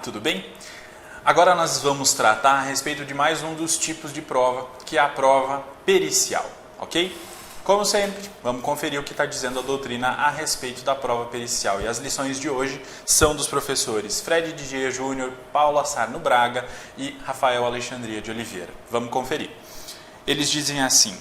tudo bem? Agora nós vamos tratar a respeito de mais um dos tipos de prova, que é a prova pericial, ok? Como sempre, vamos conferir o que está dizendo a doutrina a respeito da prova pericial. E as lições de hoje são dos professores Fred Didier Júnior, Paula Sarno Braga e Rafael Alexandria de Oliveira. Vamos conferir. Eles dizem assim: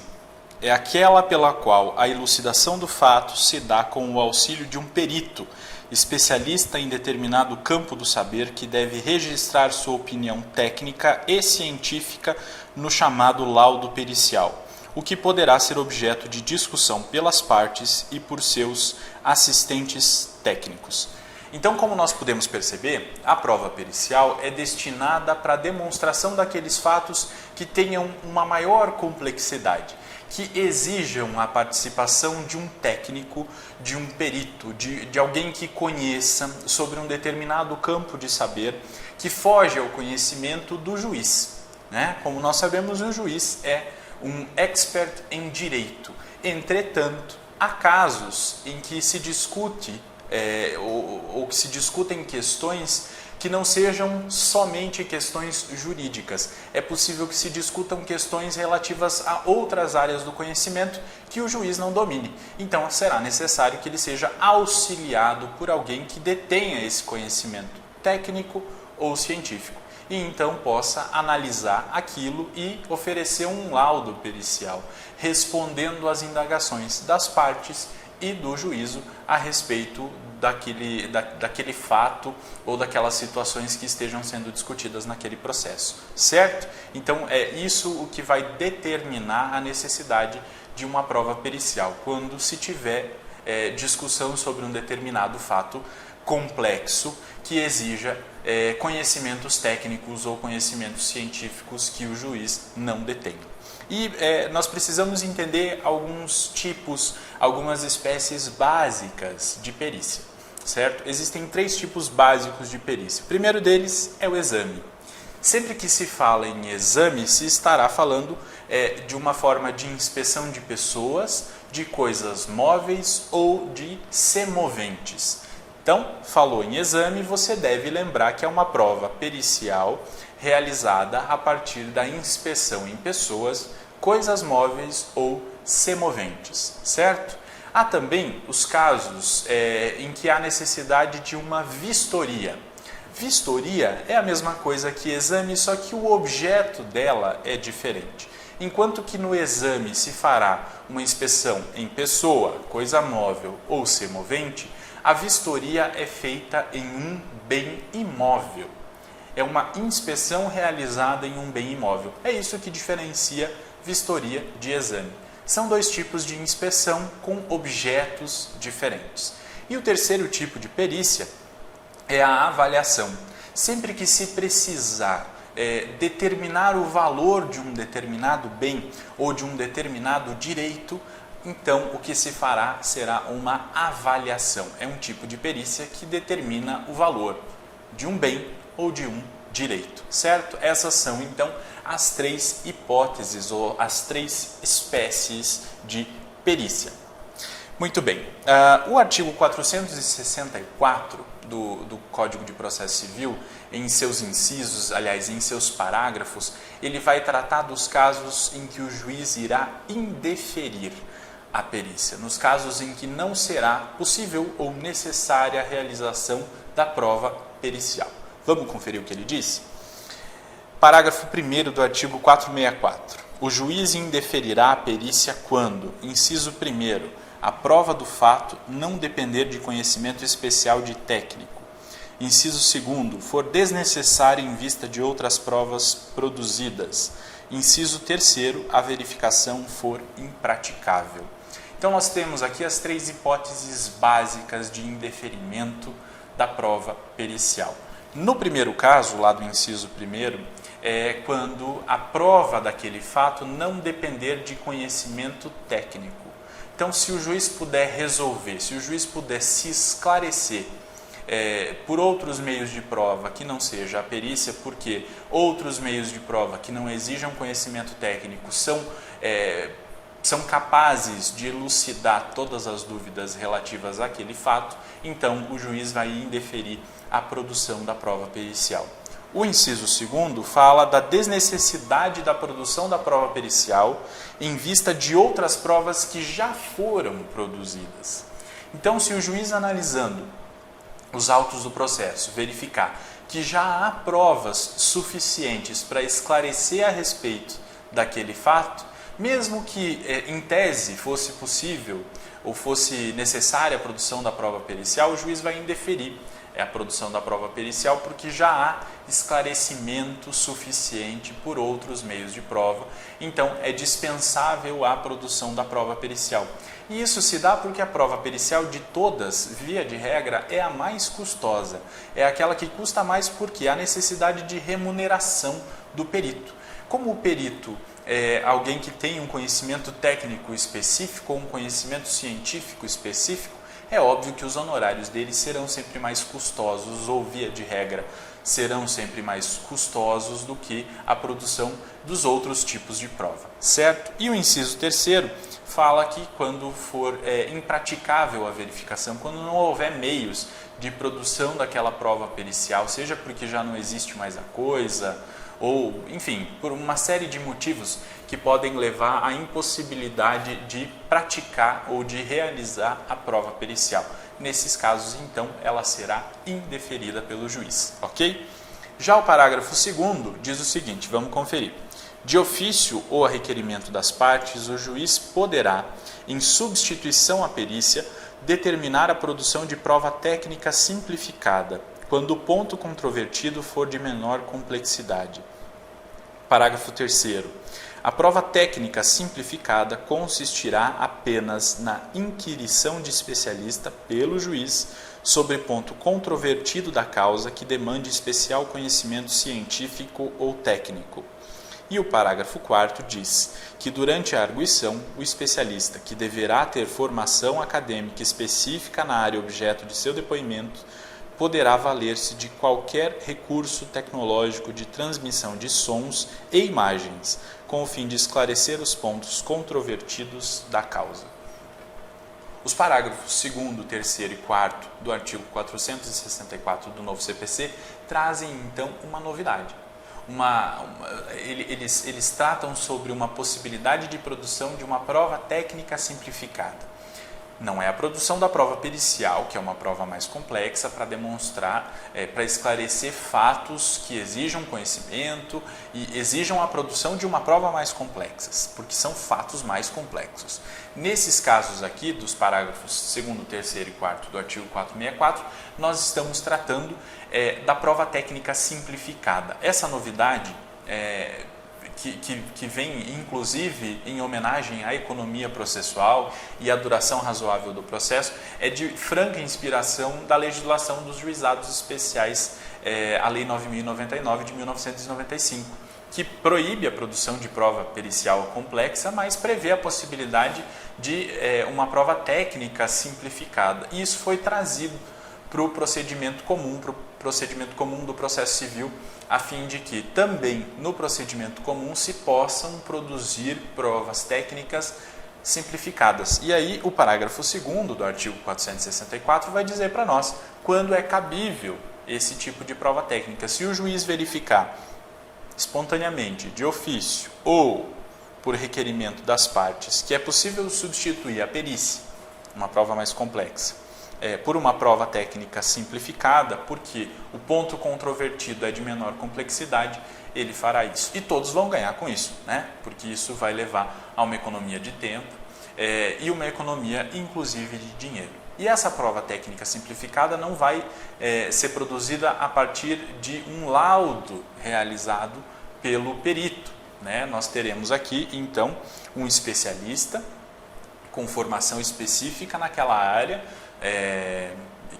é aquela pela qual a elucidação do fato se dá com o auxílio de um perito, especialista em determinado campo do saber, que deve registrar sua opinião técnica e científica no chamado laudo pericial, o que poderá ser objeto de discussão pelas partes e por seus assistentes técnicos. Então, como nós podemos perceber, a prova pericial é destinada para a demonstração daqueles fatos que tenham uma maior complexidade, que exijam a participação de um técnico, de um perito, de alguém que conheça sobre um determinado campo de saber, que foge ao conhecimento do juiz, né? Como nós sabemos, o juiz é um expert em direito. Entretanto, há casos em que se discute ou que se discutem questões que não sejam somente questões jurídicas. É possível que se discutam questões relativas a outras áreas do conhecimento que o juiz não domine. Então, será necessário que ele seja auxiliado por alguém que detenha esse conhecimento técnico ou científico e então possa analisar aquilo e oferecer um laudo pericial, respondendo às indagações das partes e do juízo a respeito daquele fato ou daquelas situações que estejam sendo discutidas naquele processo, certo? Então, é isso o que vai determinar a necessidade de uma prova pericial, quando se tiver discussão sobre um determinado fato complexo que exija conhecimentos técnicos ou conhecimentos científicos que o juiz não detém. E nós precisamos entender alguns tipos, algumas espécies básicas de perícia, certo? Existem 3 tipos básicos de perícia. O primeiro deles é o exame. Sempre que se fala em exame, se estará falando de uma forma de inspeção de pessoas, de coisas móveis ou de semoventes. Então, falou em exame, você deve lembrar que é uma prova pericial realizada a partir da inspeção em pessoas, coisas móveis ou semoventes, certo? Há também os casos em que há necessidade de uma vistoria. Vistoria é a mesma coisa que exame, só que o objeto dela é diferente. Enquanto que no exame se fará uma inspeção em pessoa, coisa móvel ou semovente, a vistoria é feita em um bem imóvel. É uma inspeção realizada em um bem imóvel. É isso que diferencia vistoria de exame. São 2 tipos de inspeção com objetos diferentes. E o terceiro tipo de perícia é a avaliação. Sempre que se precisar determinar o valor de um determinado bem ou de um determinado direito, então o que se fará será uma avaliação. É um tipo de perícia que determina o valor de um bem ou de um direito, certo? Essas são então as 3 hipóteses ou as 3 espécies de perícia. Muito bem, o artigo 464 do Código de Processo Civil, em seus incisos, aliás, em seus parágrafos, ele vai tratar dos casos em que o juiz irá indeferir a perícia, nos casos em que não será possível ou necessária a realização da prova pericial. Vamos conferir o que ele diz? Parágrafo 1º do artigo 464. O juiz indeferirá a perícia quando, inciso 1º, a prova do fato não depender de conhecimento especial de técnico. Inciso 2º, for desnecessário em vista de outras provas produzidas. Inciso 3º, a verificação for impraticável. Então, nós temos aqui as 3 hipóteses básicas de indeferimento da prova pericial. No primeiro caso, lá do inciso 1º, é quando a prova daquele fato não depender de conhecimento técnico. Então, se o juiz puder resolver, se o juiz puder se esclarecer por outros meios de prova que não seja a perícia, porque outros meios de prova que não exijam conhecimento técnico são são capazes de elucidar todas as dúvidas relativas àquele fato, então o juiz vai indeferir a produção da prova pericial. O inciso 2º fala da desnecessidade da produção da prova pericial em vista de outras provas que já foram produzidas. Então, se o juiz, analisando os autos do processo, verificar que já há provas suficientes para esclarecer a respeito daquele fato, mesmo que em tese fosse possível ou fosse necessária a produção da prova pericial, o juiz vai indeferir a produção da prova pericial porque já há esclarecimento suficiente por outros meios de prova, então é dispensável a produção da prova pericial. E isso se dá porque a prova pericial de todas, via de regra, é a mais custosa, é aquela que custa mais porque há necessidade de remuneração do perito. Como o perito é alguém que tem um conhecimento técnico específico ou um conhecimento científico específico, é óbvio que os honorários dele serão sempre mais custosos, ou via de regra, serão sempre mais custosos do que a produção dos outros tipos de prova, certo? E o inciso 3º fala que quando for impraticável a verificação, quando não houver meios de produção daquela prova pericial, seja porque já não existe mais a coisa, ou, enfim, por uma série de motivos que podem levar à impossibilidade de praticar ou de realizar a prova pericial. Nesses casos, então, ela será indeferida pelo juiz, ok? Já o parágrafo 2º diz o seguinte, vamos conferir. De ofício ou a requerimento das partes, o juiz poderá, em substituição à perícia, determinar a produção de prova técnica simplificada, quando o ponto controvertido for de menor complexidade. Parágrafo 3º. A prova técnica simplificada consistirá apenas na inquirição de especialista pelo juiz sobre ponto controvertido da causa que demande especial conhecimento científico ou técnico. E o parágrafo 4º diz que durante a arguição, o especialista, que deverá ter formação acadêmica específica na área objeto de seu depoimento, poderá valer-se de qualquer recurso tecnológico de transmissão de sons e imagens, com o fim de esclarecer os pontos controvertidos da causa. Os parágrafos 2º, 3º e 4º do artigo 464 do novo CPC trazem, então, uma novidade. Eles tratam sobre uma possibilidade de produção de uma prova técnica simplificada. Não é a produção da prova pericial, que é uma prova mais complexa para demonstrar, para esclarecer fatos que exijam conhecimento e exijam a produção de uma prova mais complexa, porque são fatos mais complexos. Nesses casos aqui, dos parágrafos 2º, 3º e 4º do artigo 464, nós estamos tratando da prova técnica simplificada. Essa novidade que vem inclusive em homenagem à economia processual e à duração razoável do processo, é de franca inspiração da legislação dos juizados especiais, a Lei 9.099 de 1995, que proíbe a produção de prova pericial complexa, mas prevê a possibilidade de uma prova técnica simplificada. E isso foi trazido para o procedimento comum do processo civil, a fim de que também no procedimento comum se possam produzir provas técnicas simplificadas. E aí o parágrafo 2º do artigo 464 vai dizer para nós quando é cabível esse tipo de prova técnica. Se o juiz verificar espontaneamente, de ofício ou por requerimento das partes, que é possível substituir a perícia, uma prova mais complexa, por uma prova técnica simplificada, porque o ponto controvertido é de menor complexidade, ele fará isso. E todos vão ganhar com isso, né? Porque isso vai levar a uma economia de tempo e uma economia, inclusive, de dinheiro. E essa prova técnica simplificada não vai ser produzida a partir de um laudo realizado pelo perito, né? Nós teremos aqui, então, um especialista com formação específica naquela área,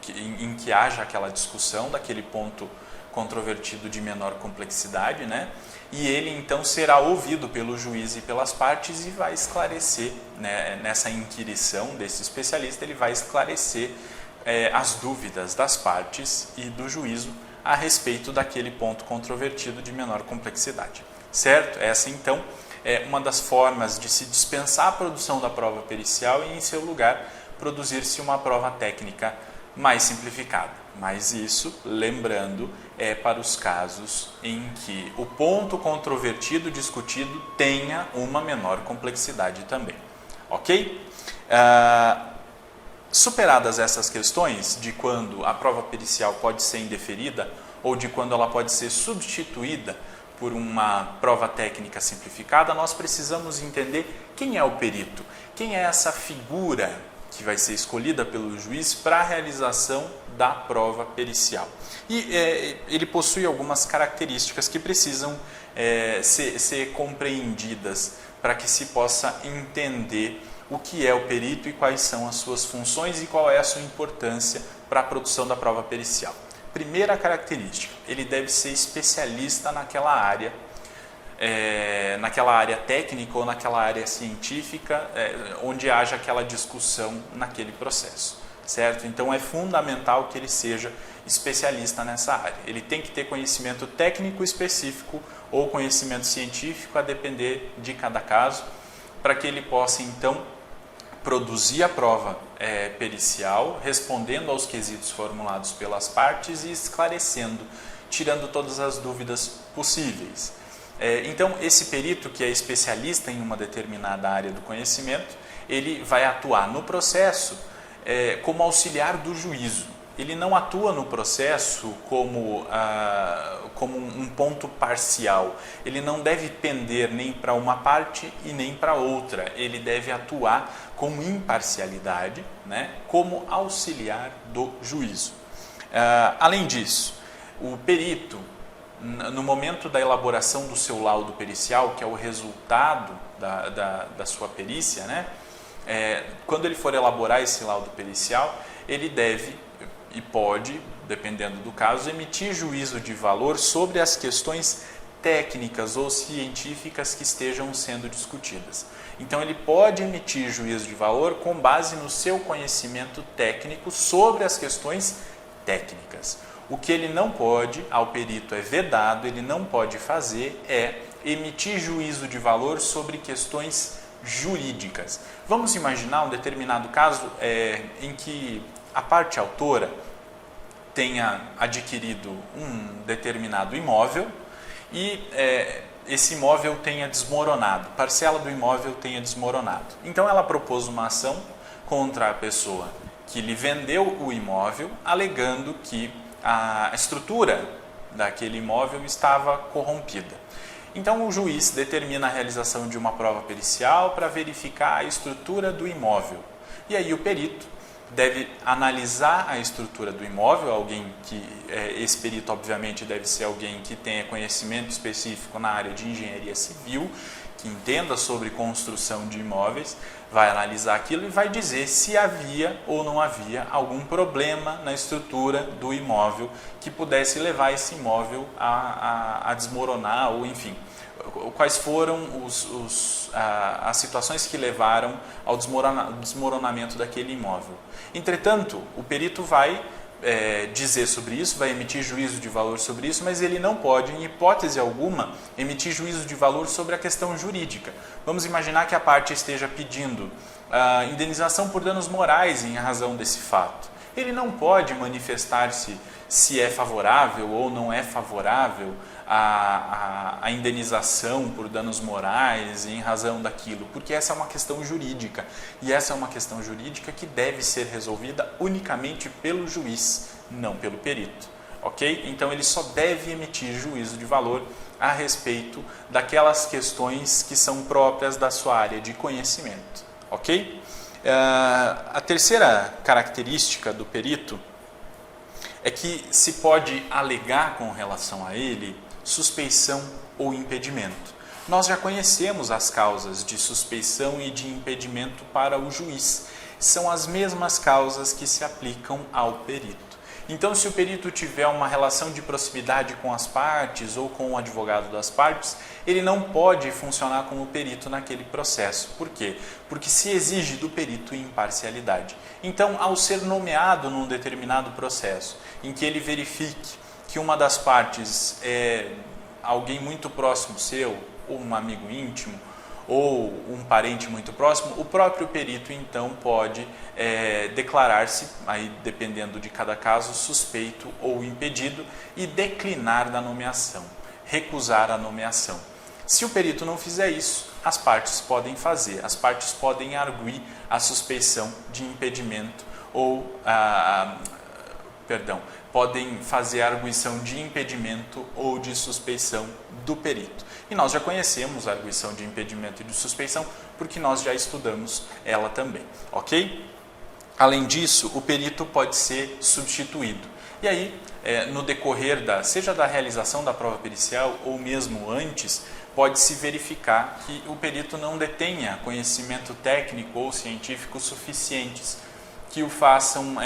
em que haja aquela discussão daquele ponto controvertido de menor complexidade, né? E ele então será ouvido pelo juiz e pelas partes e vai esclarecer, né, nessa inquirição desse especialista, ele vai esclarecer as dúvidas das partes e do juízo a respeito daquele ponto controvertido de menor complexidade, certo? Essa então uma das formas de se dispensar a produção da prova pericial e, em seu lugar, produzir-se uma prova técnica mais simplificada. Mas isso, lembrando, é para os casos em que o ponto controvertido discutido tenha uma menor complexidade também. Ok? Superadas essas questões de quando a prova pericial pode ser indeferida ou de quando ela pode ser substituída por uma prova técnica simplificada, nós precisamos entender quem é o perito, quem é essa figura que vai ser escolhida pelo juiz para a realização da prova pericial. E ele possui algumas características que precisam ser compreendidas para que se possa entender o que é o perito e quais são as suas funções e qual é a sua importância para a produção da prova pericial. Primeira característica, ele deve ser especialista naquela área técnica ou naquela área científica onde haja aquela discussão naquele processo, certo? Então é fundamental que ele seja especialista nessa área. Ele tem que ter conhecimento técnico específico ou conhecimento científico, a depender de cada caso, para que ele possa então produzir a prova pericial, respondendo aos quesitos formulados pelas partes e esclarecendo, tirando todas as dúvidas possíveis. Então, esse perito que é especialista em uma determinada área do conhecimento, ele vai atuar no processo como auxiliar do juízo. Ele não atua no processo como um ponto parcial. Ele não deve pender nem para uma parte e nem para outra. Ele deve atuar com imparcialidade, né, como auxiliar do juízo. Além disso, o perito, no momento da elaboração do seu laudo pericial, que é o resultado da sua perícia, né, quando ele for elaborar esse laudo pericial, ele deve e pode, dependendo do caso, emitir juízo de valor sobre as questões técnicas ou científicas que estejam sendo discutidas. Então, ele pode emitir juízo de valor com base no seu conhecimento técnico sobre as questões técnicas. O que ele não pode, ao perito é vedado, ele não pode fazer emitir juízo de valor sobre questões jurídicas. Vamos imaginar um determinado caso em que a parte autora tenha adquirido um determinado imóvel e esse imóvel tenha desmoronado, parcela do imóvel tenha desmoronado. Então ela propôs uma ação contra a pessoa que lhe vendeu o imóvel, alegando que a estrutura daquele imóvel estava corrompida. Então o juiz determina a realização de uma prova pericial para verificar a estrutura do imóvel. E aí o perito deve analisar a estrutura do imóvel, esse perito obviamente deve ser alguém que tenha conhecimento específico na área de engenharia civil, que entenda sobre construção de imóveis, vai analisar aquilo e vai dizer se havia ou não havia algum problema na estrutura do imóvel que pudesse levar esse imóvel a desmoronar ou enfim, quais foram as situações que levaram ao desmoronamento daquele imóvel. Entretanto, o perito vai dizer sobre isso, vai emitir juízo de valor sobre isso, mas ele não pode, em hipótese alguma, emitir juízo de valor sobre a questão jurídica. Vamos imaginar que a parte esteja pedindo indenização por danos morais em razão desse fato. Ele não pode manifestar-se se é favorável ou não é favorável a indenização por danos morais em razão daquilo, porque essa é uma questão jurídica, e essa é uma questão jurídica que deve ser resolvida unicamente pelo juiz, não pelo perito, ok? Então ele só deve emitir juízo de valor a respeito daquelas questões que são próprias da sua área de conhecimento, ok? A terceira característica do perito é que se pode alegar com relação a ele suspeição ou impedimento. Nós já conhecemos as causas de suspeição e de impedimento para o juiz. São as mesmas causas que se aplicam ao perito. Então, se o perito tiver uma relação de proximidade com as partes ou com o advogado das partes, ele não pode funcionar como perito naquele processo. Por quê? Porque se exige do perito imparcialidade. Então, ao ser nomeado num determinado processo, em que ele verifique que uma das partes é alguém muito próximo seu, ou um amigo íntimo, ou um parente muito próximo, o próprio perito então pode declarar-se, aí dependendo de cada caso, suspeito ou impedido e declinar da nomeação, recusar a nomeação. Se o perito não fizer isso, as partes podem fazer, as partes podem arguir a suspeição de impedimento ou podem fazer a arguição de impedimento ou de suspeição do perito. E nós já conhecemos a arguição de impedimento e de suspeição porque nós já estudamos ela também, ok? Além disso, o perito pode ser substituído. E aí, no decorrer seja da realização da prova pericial ou mesmo antes, pode-se verificar que o perito não detenha conhecimento técnico ou científico suficientes que o façam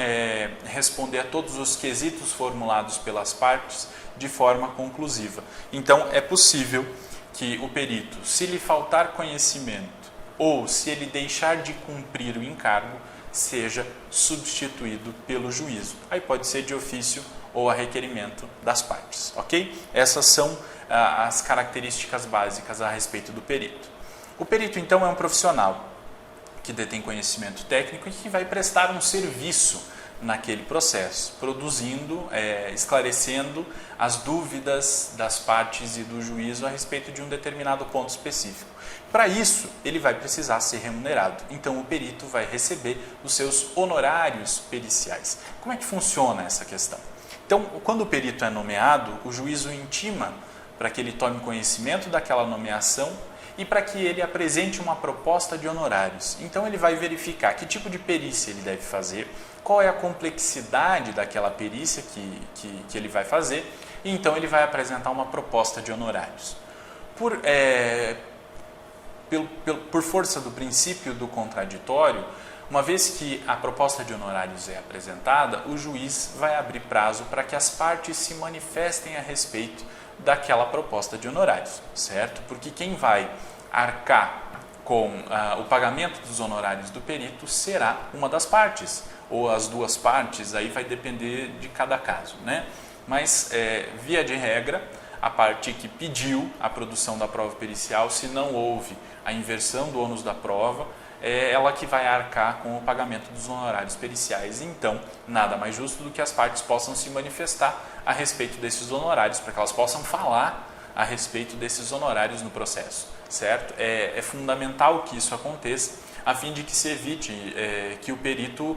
responder a todos os quesitos formulados pelas partes de forma conclusiva. Então, é possível que o perito, se lhe faltar conhecimento ou se ele deixar de cumprir o encargo, seja substituído pelo juízo. Aí pode ser de ofício ou a requerimento das partes, ok? Essas são as características básicas a respeito do perito. O perito, então, é um profissional que detém conhecimento técnico e que vai prestar um serviço naquele processo, produzindo, esclarecendo as dúvidas das partes e do juízo a respeito de um determinado ponto específico. Para isso, ele vai precisar ser remunerado. Então, o perito vai receber os seus honorários periciais. Como é que funciona essa questão? Então, quando o perito é nomeado, o juízo intima para que ele tome conhecimento daquela nomeação e para que ele apresente uma proposta de honorários. Então, ele vai verificar que tipo de perícia ele deve fazer, qual é a complexidade daquela perícia que ele vai fazer, e então ele vai apresentar uma proposta de honorários. Por força do princípio do contraditório, uma vez que a proposta de honorários é apresentada, o juiz vai abrir prazo para que as partes se manifestem a respeito daquela proposta de honorários, certo? Porque quem vai arcar com o pagamento dos honorários do perito será uma das partes, ou as duas partes, aí vai depender de cada caso, né? Mas, via de regra, a parte que pediu a produção da prova pericial, se não houve a inversão do ônus da prova, é ela que vai arcar com o pagamento dos honorários periciais. Então, nada mais justo do que as partes possam se manifestar a respeito desses honorários, para que elas possam falar a respeito desses honorários no processo, certo? É fundamental que isso aconteça, a fim de que se evite que o perito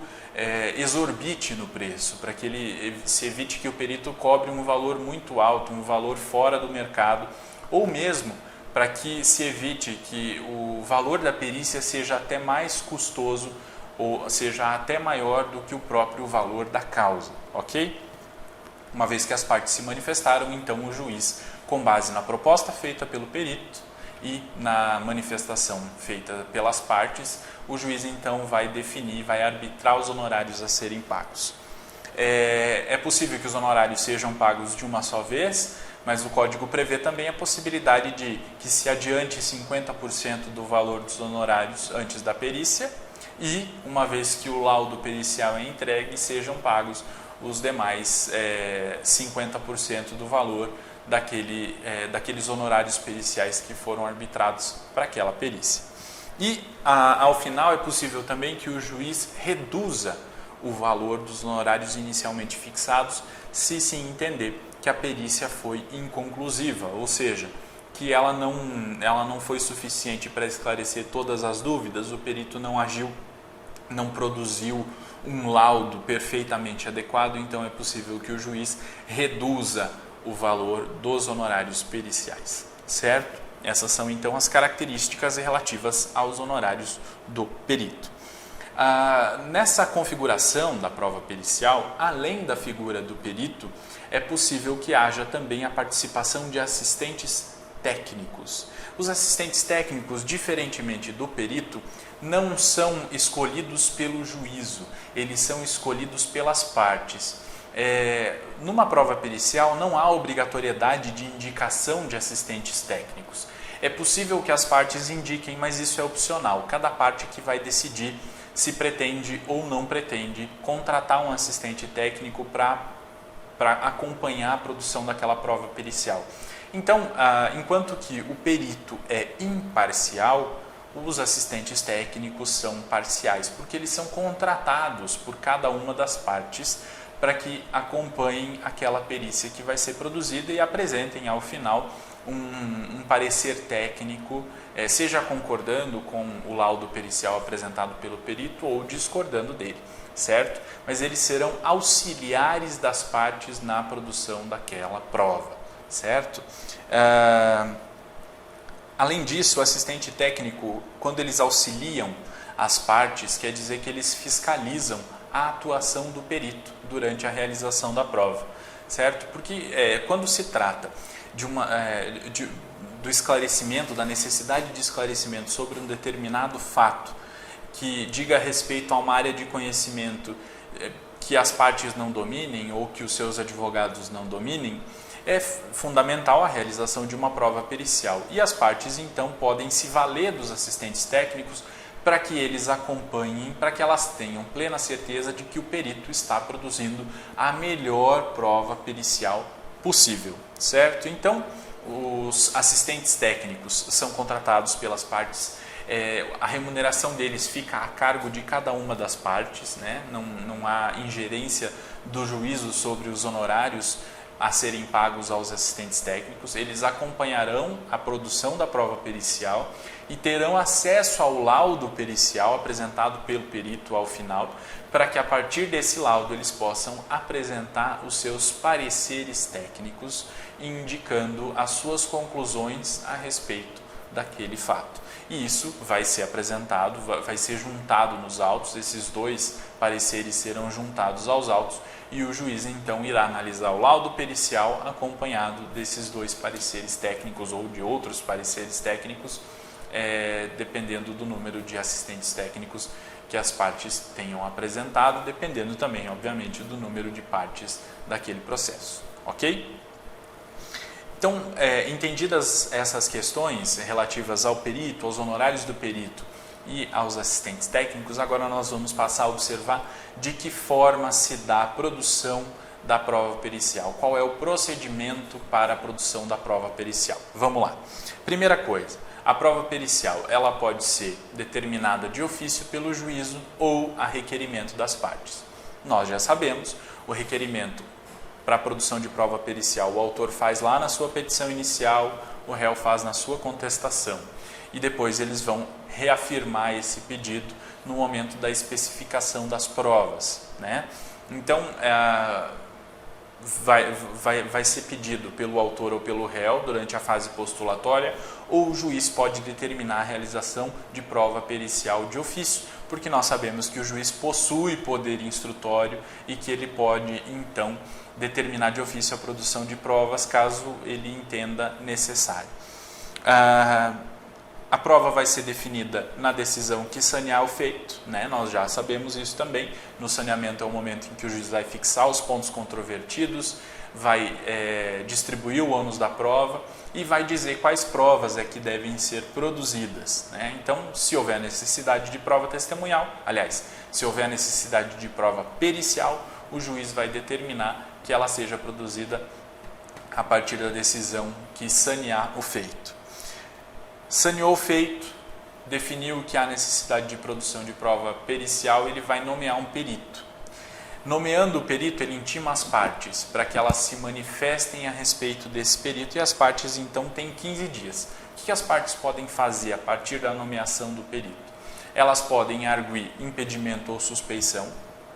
exorbite no preço, para que se evite que o perito cobre um valor muito alto, um valor fora do mercado, ou mesmo para que se evite que o valor da perícia seja até mais custoso ou seja até maior do que o próprio valor da causa, ok? Uma vez que as partes se manifestaram, então o juiz, com base na proposta feita pelo perito e na manifestação feita pelas partes, o juiz então vai definir, vai arbitrar os honorários a serem pagos. É possível que os honorários sejam pagos de uma só vez, mas o Código prevê também a possibilidade de que se adiante 50% do valor dos honorários antes da perícia e, uma vez que o laudo pericial é entregue, sejam pagos os demais 50% do valor daqueles honorários periciais que foram arbitrados para aquela perícia. E, ao final, é possível também que o juiz reduza o valor dos honorários inicialmente fixados, se se entender que a perícia foi inconclusiva, ou seja, que ela não foi suficiente para esclarecer todas as dúvidas, o perito não agiu, não produziu um laudo perfeitamente adequado, então é possível que o juiz reduza o valor dos honorários periciais, certo? Essas são então as características relativas aos honorários do perito. Nessa configuração da prova pericial, além da figura do perito, é possível que haja também a participação de assistentes técnicos. Os assistentes técnicos, diferentemente do perito, não são escolhidos pelo juízo, eles são escolhidos pelas partes. Numa prova pericial não há obrigatoriedade de indicação de assistentes técnicos. É possível que as partes indiquem, mas isso é opcional. Cada parte que vai decidir se pretende ou não pretende contratar um assistente técnico para acompanhar a produção daquela prova pericial. Então, enquanto que o perito é imparcial, os assistentes técnicos são parciais, porque eles são contratados por cada uma das partes para que acompanhem aquela perícia que vai ser produzida e apresentem ao final um parecer técnico, seja concordando com o laudo pericial apresentado pelo perito ou discordando dele, certo? Mas eles serão auxiliares das partes na produção daquela prova, certo? Além disso, o assistente técnico, quando eles auxiliam as partes, quer dizer que eles fiscalizam a atuação do perito durante a realização da prova, certo? Porque quando se trata do esclarecimento, da necessidade de esclarecimento sobre um determinado fato que diga respeito a uma área de conhecimento que as partes não dominem ou que os seus advogados não dominem, é fundamental a realização de uma prova pericial. E as partes, então, podem se valer dos assistentes técnicos para que eles acompanhem, para que elas tenham plena certeza de que o perito está produzindo a melhor prova pericial possível, certo? Então, os assistentes técnicos são contratados pelas partes, a remuneração deles fica a cargo de cada uma das partes, né? Não há ingerência do juízo sobre os honorários a serem pagos aos assistentes técnicos. Eles acompanharão a produção da prova pericial e terão acesso ao laudo pericial apresentado pelo perito ao final, para que a partir desse laudo eles possam apresentar os seus pareceres técnicos, indicando as suas conclusões a respeito daquele fato. E isso vai ser apresentado, vai ser juntado nos autos, esses dois pareceres serão juntados aos autos e o juiz então irá analisar o laudo pericial acompanhado desses dois pareceres técnicos ou de outros pareceres técnicos, dependendo do número de assistentes técnicos que as partes tenham apresentado, dependendo também, obviamente, do número de partes daquele processo, ok? Então, entendidas essas questões relativas ao perito, aos honorários do perito e aos assistentes técnicos, agora nós vamos passar a observar de que forma se dá a produção da prova pericial. Qual é o procedimento para a produção da prova pericial? Vamos lá. Primeira coisa, a prova pericial ela pode ser determinada de ofício pelo juízo ou a requerimento das partes. Nós já sabemos, o requerimento para a produção de prova pericial, o autor faz lá na sua petição inicial, o réu faz na sua contestação. E depois eles vão reafirmar esse pedido no momento da especificação das provas, né? Então, vai ser pedido pelo autor ou pelo réu durante a fase postulatória, ou o juiz pode determinar a realização de prova pericial de ofício, porque nós sabemos que o juiz possui poder instrutório e que ele pode, então, determinar de ofício a produção de provas caso ele entenda necessário. A prova vai ser definida na decisão que sanear o feito, né? Nós já sabemos isso também. No saneamento é o momento em que o juiz vai fixar os pontos controvertidos, vai distribuir o ônus da prova e vai dizer quais provas é que devem ser produzidas, né? Então, se houver necessidade de prova testemunhal, aliás, se houver necessidade de prova pericial, o juiz vai determinar que ela seja produzida a partir da decisão que sanear o feito. Saneou o feito, definiu que há necessidade de produção de prova pericial, ele vai nomear um perito. Nomeando o perito, ele intima as partes para que elas se manifestem a respeito desse perito e as partes então têm 15 dias. O que as partes podem fazer a partir da nomeação do perito? Elas podem arguir impedimento ou suspeição,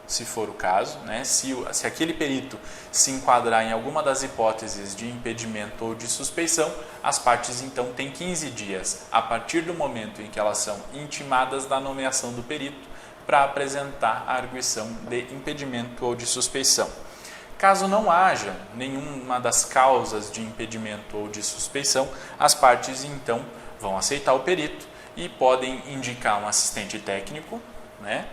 se for o caso, né? Se aquele perito se enquadrar em alguma das hipóteses de impedimento ou de suspeição, as partes então têm 15 dias, a partir do momento em que elas são intimadas da nomeação do perito, para apresentar a arguição de impedimento ou de suspeição. Caso não haja nenhuma das causas de impedimento ou de suspeição, as partes então vão aceitar o perito e podem indicar um assistente técnico, né?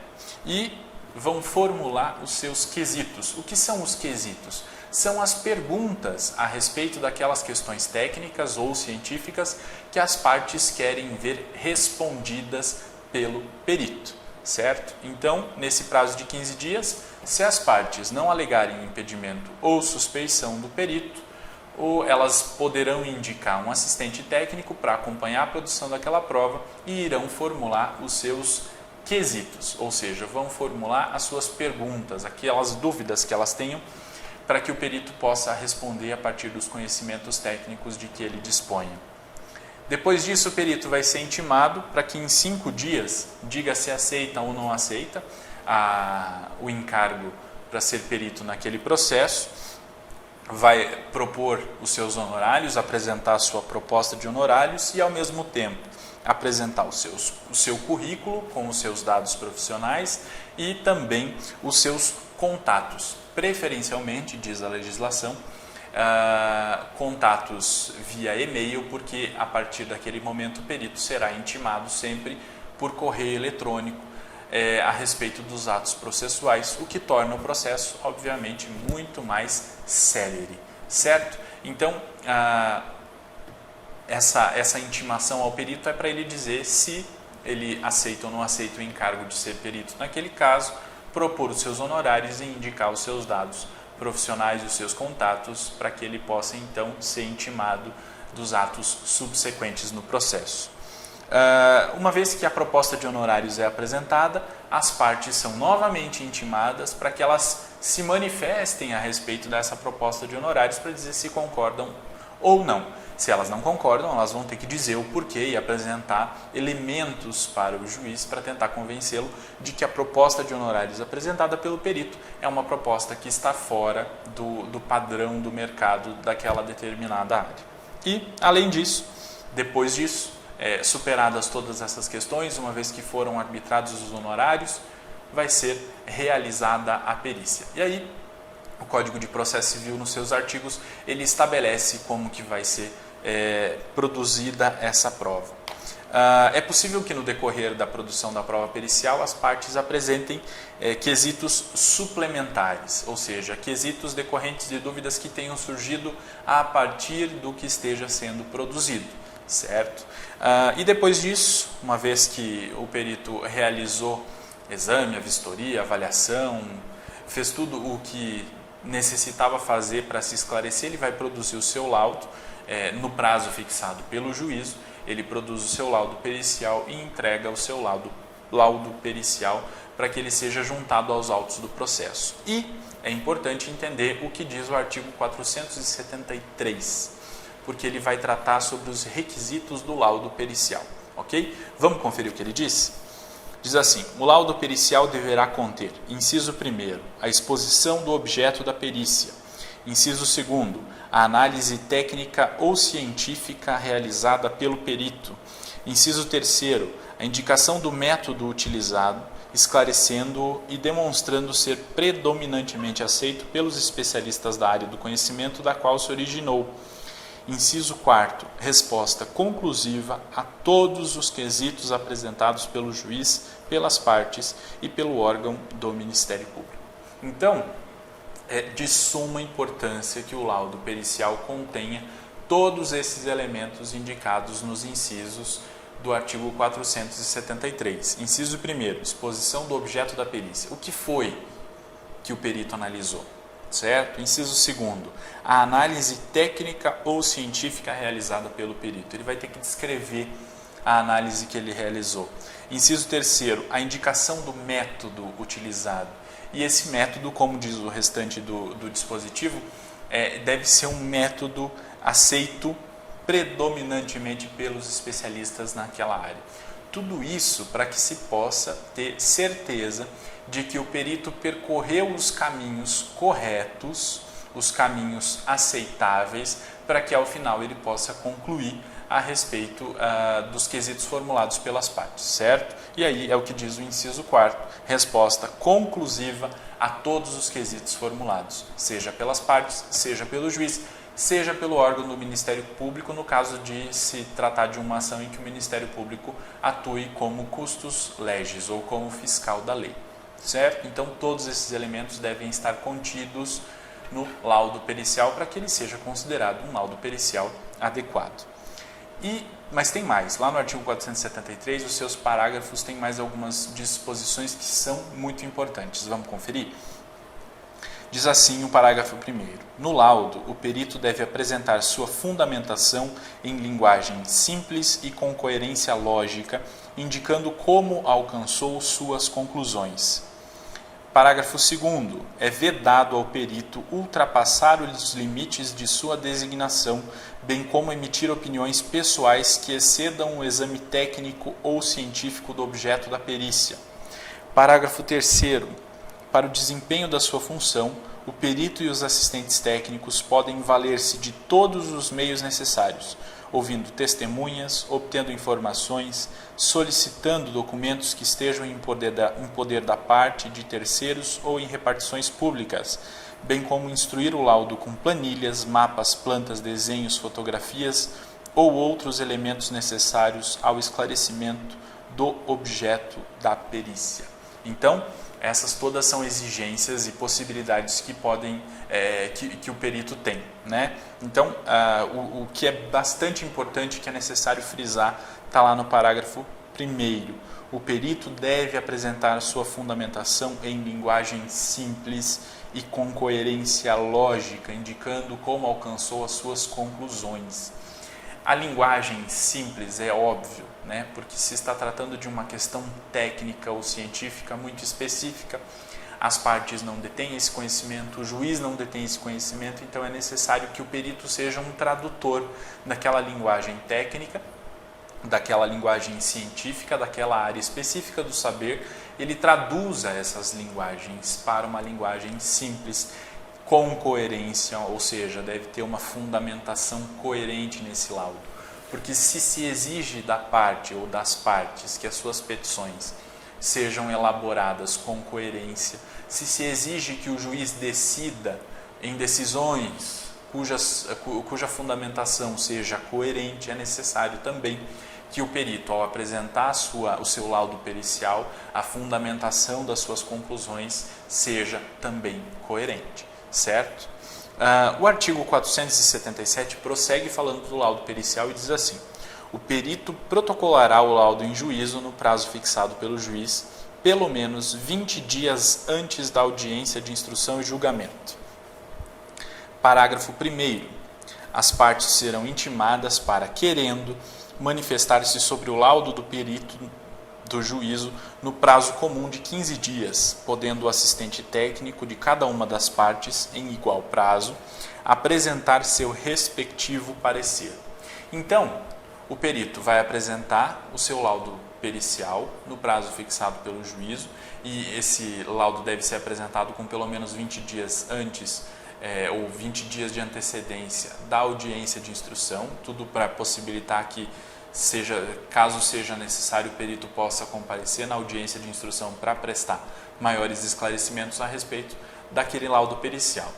E vão formular os seus quesitos. O que são os quesitos? São as perguntas a respeito daquelas questões técnicas ou científicas que as partes querem ver respondidas pelo perito, certo? Então, nesse prazo de 15 dias, se as partes não alegarem impedimento ou suspeição do perito, ou elas poderão indicar um assistente técnico para acompanhar a produção daquela prova e irão formular os seus quesitos, ou seja, vão formular as suas perguntas, aquelas dúvidas que elas tenham, para que o perito possa responder a partir dos conhecimentos técnicos de que ele disponha. Depois disso, o perito vai ser intimado para que em 5 dias diga se aceita ou não aceita o encargo para ser perito naquele processo, vai propor os seus honorários, apresentar a sua proposta de honorários e, ao mesmo tempo, apresentar o seu currículo com os seus dados profissionais e também os seus contatos. Preferencialmente, diz a legislação, contatos via e-mail, porque a partir daquele momento o perito será intimado sempre por correio eletrônico a respeito dos atos processuais, o que torna o processo, obviamente, muito mais célere, certo? Então, essa intimação ao perito é para ele dizer se ele aceita ou não aceita o encargo de ser perito naquele caso, propor os seus honorários e indicar os seus dados profissionais e os seus contatos para que ele possa, então, ser intimado dos atos subsequentes no processo. Uma vez que a proposta de honorários é apresentada, as partes são novamente intimadas para que elas se manifestem a respeito dessa proposta de honorários para dizer se concordam ou não. Se elas não concordam, elas vão ter que dizer o porquê e apresentar elementos para o juiz para tentar convencê-lo de que a proposta de honorários apresentada pelo perito é uma proposta que está fora do padrão do mercado daquela determinada área. E, além disso, depois disso, superadas todas essas questões, uma vez que foram arbitrados os honorários, vai ser realizada a perícia. E aí, o Código de Processo Civil, nos seus artigos, ele estabelece como que vai ser produzida essa prova. É possível que no decorrer da produção da prova pericial as partes apresentem quesitos suplementares, ou seja, quesitos decorrentes de dúvidas que tenham surgido a partir do que esteja sendo produzido, certo? E depois disso, uma vez que o perito realizou exame, a vistoria, a avaliação, fez tudo o que necessitava fazer para se esclarecer, ele vai produzir o seu laudo no prazo fixado pelo juízo. Ele produz o seu laudo pericial e entrega o seu laudo pericial para que ele seja juntado aos autos do processo. E é importante entender o que diz o artigo 473, porque ele vai tratar sobre os requisitos do laudo pericial, ok? Vamos conferir o que ele diz? Diz assim: o laudo pericial deverá conter, inciso 1º, a exposição do objeto da perícia, inciso 2º, a análise técnica ou científica realizada pelo perito, inciso 3º, a indicação do método utilizado, esclarecendo-o e demonstrando ser predominantemente aceito pelos especialistas da área do conhecimento da qual se originou. Inciso 4º, resposta conclusiva a todos os quesitos apresentados pelo juiz, pelas partes e pelo órgão do Ministério Público. Então, é de suma importância que o laudo pericial contenha todos esses elementos indicados nos incisos do artigo 473. Inciso 1º, exposição do objeto da perícia. O que foi que o perito analisou? Certo? Inciso 2º, a análise técnica ou científica realizada pelo perito. Ele vai ter que descrever a análise que ele realizou. Inciso 3º, a indicação do método utilizado. E esse método, como diz o restante do dispositivo, deve ser um método aceito predominantemente pelos especialistas naquela área. Tudo isso para que se possa ter certeza de que o perito percorreu os caminhos corretos, os caminhos aceitáveis, para que ao final ele possa concluir a respeito dos quesitos formulados pelas partes, certo? E aí é o que diz o inciso 4º, resposta conclusiva a todos os quesitos formulados, seja pelas partes, seja pelo juiz, seja pelo órgão do Ministério Público, no caso de se tratar de uma ação em que o Ministério Público atue como custos legis ou como fiscal da lei, certo? Então todos esses elementos devem estar contidos no laudo pericial para que ele seja considerado um laudo pericial adequado. Mas tem mais, lá no artigo 473, os seus parágrafos têm mais algumas disposições que são muito importantes. Vamos conferir? Diz assim o parágrafo 1º. No laudo, o perito deve apresentar sua fundamentação em linguagem simples e com coerência lógica, indicando como alcançou suas conclusões. Parágrafo 2º. É vedado ao perito ultrapassar os limites de sua designação, bem como emitir opiniões pessoais que excedam o exame técnico ou científico do objeto da perícia. Parágrafo 3º. Para o desempenho da sua função, o perito e os assistentes técnicos podem valer-se de todos os meios necessários, ouvindo testemunhas, obtendo informações, solicitando documentos que estejam em poder da parte, de terceiros ou em repartições públicas, bem como instruir o laudo com planilhas, mapas, plantas, desenhos, fotografias ou outros elementos necessários ao esclarecimento do objeto da perícia. Então, essas todas são exigências e possibilidades que podem que o perito tem, né? Então, o que é bastante importante, que é necessário frisar, está lá no parágrafo 1º. O perito deve apresentar sua fundamentação em linguagem simples e com coerência lógica, indicando como alcançou as suas conclusões. A linguagem simples é óbvio, né? Porque se está tratando de uma questão técnica ou científica muito específica, as partes não detêm esse conhecimento, o juiz não detém esse conhecimento, então é necessário que o perito seja um tradutor daquela linguagem técnica, daquela linguagem científica, daquela área específica do saber, ele traduza essas linguagens para uma linguagem simples, com coerência, ou seja, deve ter uma fundamentação coerente nesse laudo. Porque se exige da parte ou das partes que as suas petições sejam elaboradas com coerência, se exige que o juiz decida em decisões cuja fundamentação seja coerente, é necessário também que o perito, ao apresentar o seu laudo pericial, a fundamentação das suas conclusões seja também coerente. Certo? O artigo 477 prossegue falando do laudo pericial e diz assim: o perito protocolará o laudo em juízo no prazo fixado pelo juiz, pelo menos 20 dias antes da audiência de instrução e julgamento. Parágrafo 1º. As partes serão intimadas para, querendo, manifestar-se sobre o laudo do perito do juízo no prazo comum de 15 dias, podendo o assistente técnico de cada uma das partes, em igual prazo, apresentar seu respectivo parecer. Então, o perito vai apresentar o seu laudo pericial no prazo fixado pelo juízo, e esse laudo deve ser apresentado com pelo menos 20 dias antes, ou 20 dias de antecedência da audiência de instrução, tudo para possibilitar que caso seja necessário, o perito possa comparecer na audiência de instrução para prestar maiores esclarecimentos a respeito daquele laudo pericial.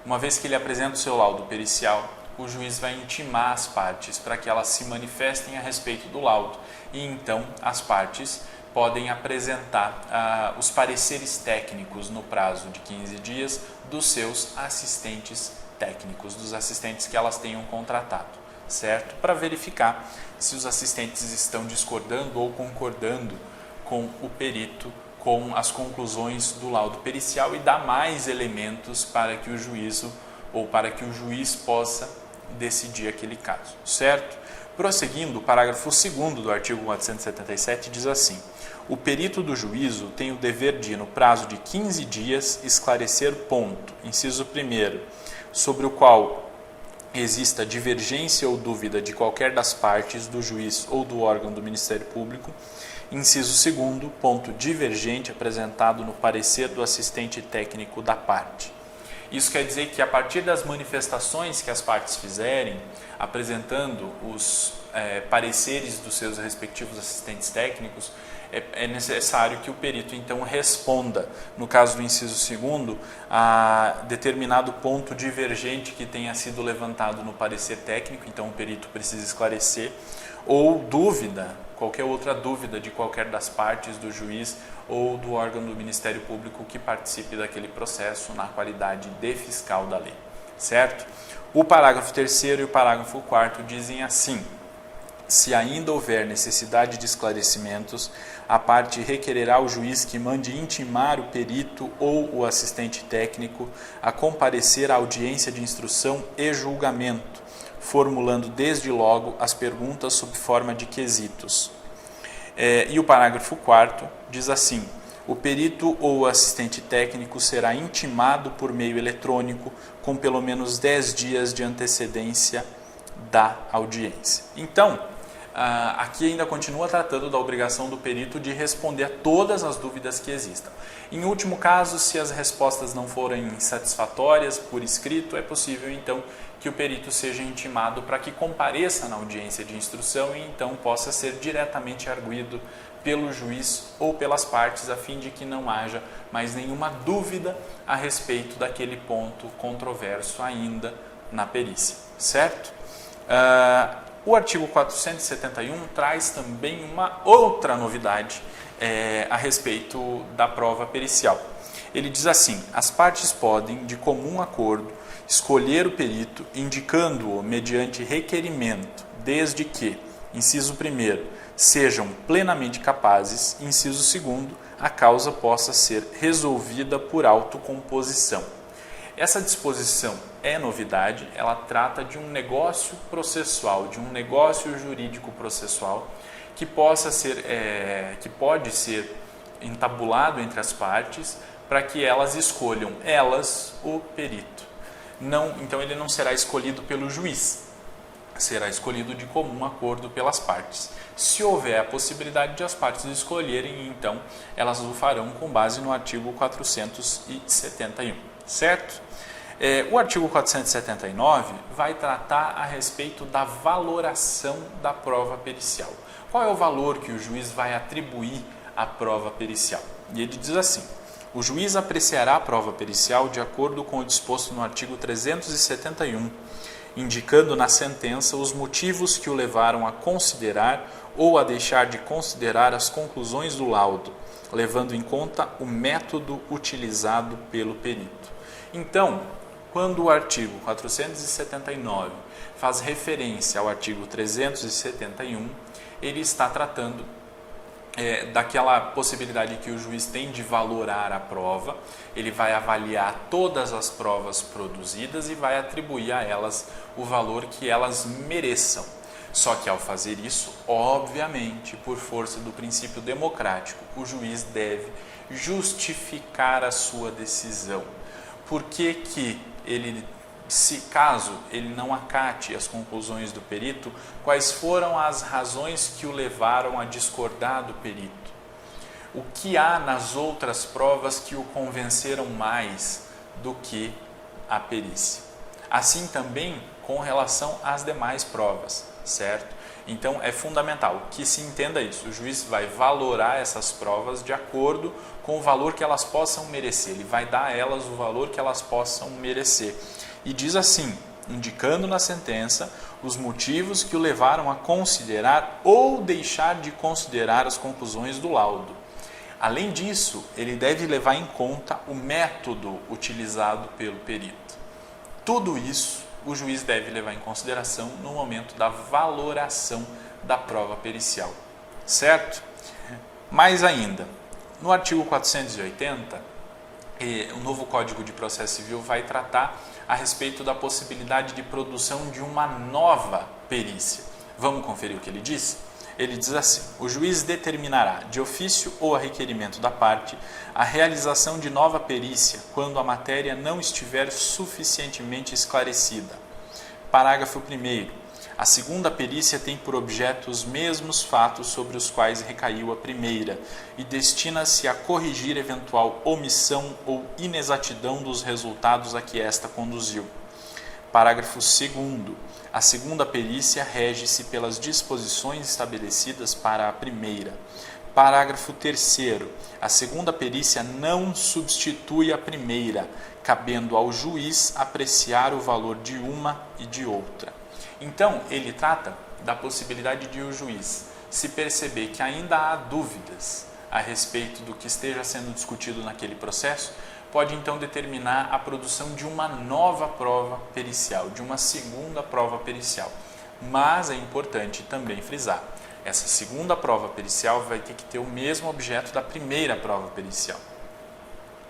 Uma vez que ele apresenta o seu laudo pericial, o juiz vai intimar as partes para que elas se manifestem a respeito do laudo, e então as partes podem apresentar os pareceres técnicos no prazo de 15 dias dos seus assistentes técnicos, dos assistentes que elas tenham contratado, certo? Para verificar se os assistentes estão discordando ou concordando com o perito, com as conclusões do laudo pericial, e dar mais elementos para que o juízo ou para que o juiz possa decidir aquele caso, certo? Prosseguindo, o parágrafo 2º do artigo 477 diz assim: o perito do juízo tem o dever de, no prazo de 15 dias, esclarecer ponto, inciso 1º, sobre o qual exista divergência ou dúvida de qualquer das partes, do juiz ou do órgão do Ministério Público. Inciso 2º, ponto divergente apresentado no parecer do assistente técnico da parte. Isso quer dizer que, a partir das manifestações que as partes fizerem, apresentando os pareceres dos seus respectivos assistentes técnicos, é necessário que o perito então responda, no caso do inciso 2º, a determinado ponto divergente que tenha sido levantado no parecer técnico, então o perito precisa esclarecer, ou dúvida, qualquer outra dúvida de qualquer das partes, do juiz ou do órgão do Ministério Público que participe daquele processo na qualidade de fiscal da lei, certo? O parágrafo 3º e o parágrafo 4º dizem assim: Se ainda houver necessidade de esclarecimentos, a parte requererá ao juiz que mande intimar o perito ou o assistente técnico a comparecer à audiência de instrução e julgamento, formulando desde logo as perguntas sob forma de quesitos. E o parágrafo 4º diz assim: o perito ou o assistente técnico será intimado por meio eletrônico com pelo menos 10 dias de antecedência da audiência. Então, aqui ainda continua tratando da obrigação do perito de responder a todas as dúvidas que existam. Em último caso, se as respostas não forem satisfatórias por escrito, é possível então que o perito seja intimado para que compareça na audiência de instrução e então possa ser diretamente arguido pelo juiz ou pelas partes, a fim de que não haja mais nenhuma dúvida a respeito daquele ponto controverso ainda na perícia, certo? O artigo 471 traz também uma outra novidade a respeito da prova pericial. Ele diz assim: as partes podem, de comum acordo, escolher o perito, indicando-o mediante requerimento, desde que, inciso 1º, sejam plenamente capazes, inciso 2º, a causa possa ser resolvida por autocomposição. Essa disposição é novidade, ela trata de um negócio processual, de um negócio jurídico processual que pode ser entabulado entre as partes para que elas escolham, o perito. Então ele não será escolhido pelo juiz, será escolhido de comum acordo pelas partes. Se houver a possibilidade de as partes escolherem, então elas o farão com base no artigo 471, certo? O artigo 479 vai tratar a respeito da valoração da prova pericial. Qual é o valor que o juiz vai atribuir à prova pericial? E ele diz assim: o juiz apreciará a prova pericial de acordo com o disposto no artigo 371, indicando na sentença os motivos que o levaram a considerar ou a deixar de considerar as conclusões do laudo, levando em conta o método utilizado pelo perito. Então, quando o artigo 479 faz referência ao artigo 371, ele está tratando daquela possibilidade que o juiz tem de valorar a prova. Ele vai avaliar todas as provas produzidas e vai atribuir a elas o valor que elas mereçam. Só que ao fazer isso, obviamente, por força do princípio democrático, o juiz deve justificar a sua decisão. Por que caso ele não acate as conclusões do perito, quais foram as razões que o levaram a discordar do perito? O que há nas outras provas que o convenceram mais do que a perícia? Assim também com relação às demais provas, certo? Então é fundamental que se entenda isso. O juiz vai valorar essas provas de acordo com o valor que elas possam merecer. Ele vai dar a elas o valor que elas possam merecer. E diz assim, indicando na sentença os motivos que o levaram a considerar ou deixar de considerar as conclusões do laudo. Além disso, ele deve levar em conta o método utilizado pelo perito. Tudo isso o juiz deve levar em consideração no momento da valoração da prova pericial, certo? Mais ainda, no artigo 480, o novo Código de Processo Civil vai tratar a respeito da possibilidade de produção de uma nova perícia. Vamos conferir o que ele diz? Ele diz assim: o juiz determinará, de ofício ou a requerimento da parte, a realização de nova perícia quando a matéria não estiver suficientemente esclarecida. Parágrafo 1º. A segunda perícia tem por objeto os mesmos fatos sobre os quais recaiu a primeira e destina-se a corrigir eventual omissão ou inexatidão dos resultados a que esta conduziu. Parágrafo 2º. A segunda perícia rege-se pelas disposições estabelecidas para a primeira. Parágrafo 3º. A segunda perícia não substitui a primeira, cabendo ao juiz apreciar o valor de uma e de outra. Então, ele trata da possibilidade de o juiz, se perceber que ainda há dúvidas a respeito do que esteja sendo discutido naquele processo, pode então determinar a produção de uma nova prova pericial, de uma segunda prova pericial. Mas é importante também frisar, essa segunda prova pericial vai ter que ter o mesmo objeto da primeira prova pericial.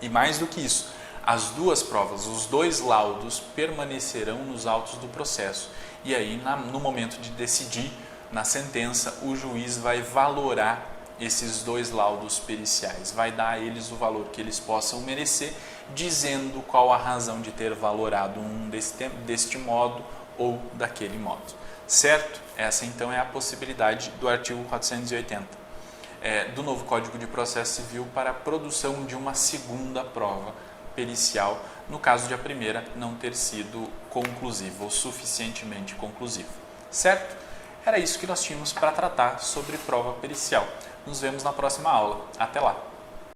E mais do que isso, as duas provas, os dois laudos permanecerão nos autos do processo. E aí, no momento de decidir, na sentença, o juiz vai valorar esses dois laudos periciais, vai dar a eles o valor que eles possam merecer, dizendo qual a razão de ter valorado um deste modo ou daquele modo. Certo? Essa então é a possibilidade do artigo 480 do novo Código de Processo Civil para a produção de uma segunda prova pericial, no caso de a primeira não ter sido conclusiva ou suficientemente conclusiva. Certo? Era isso que nós tínhamos para tratar sobre prova pericial. Nos vemos na próxima aula. Até lá!